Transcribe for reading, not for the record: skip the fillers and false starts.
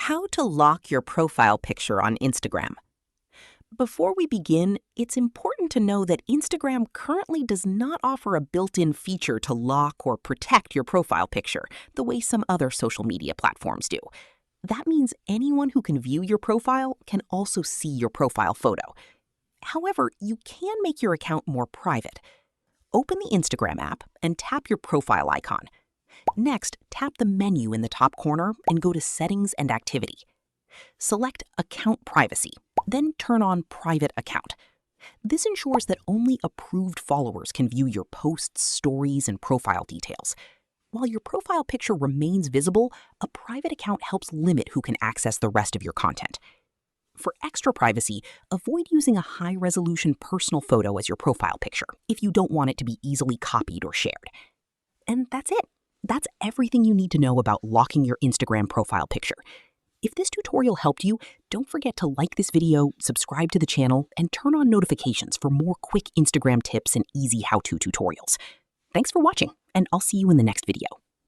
How to lock your profile picture on Instagram. Before we begin, it's important to know that Instagram currently does not offer a built-in feature to lock or protect your profile picture, the way some other social media platforms do. That means anyone who can view your profile can also see your profile photo. However, you can make your account more private. Open the Instagram app and tap your profile icon. Next, tap the menu in the top corner and go to Settings and Activity. Select Account Privacy, then turn on Private Account. This ensures that only approved followers can view your posts, stories, and profile details. While your profile picture remains visible, a private account helps limit who can access the rest of your content. For extra privacy, avoid using a high-resolution personal photo as your profile picture if you don't want it to be easily copied or shared. And that's it. That's everything you need to know about locking your Instagram profile picture. If this tutorial helped you, don't forget to like this video, subscribe to the channel, and turn on notifications for more quick Instagram tips and easy how-to tutorials. Thanks for watching, and I'll see you in the next video.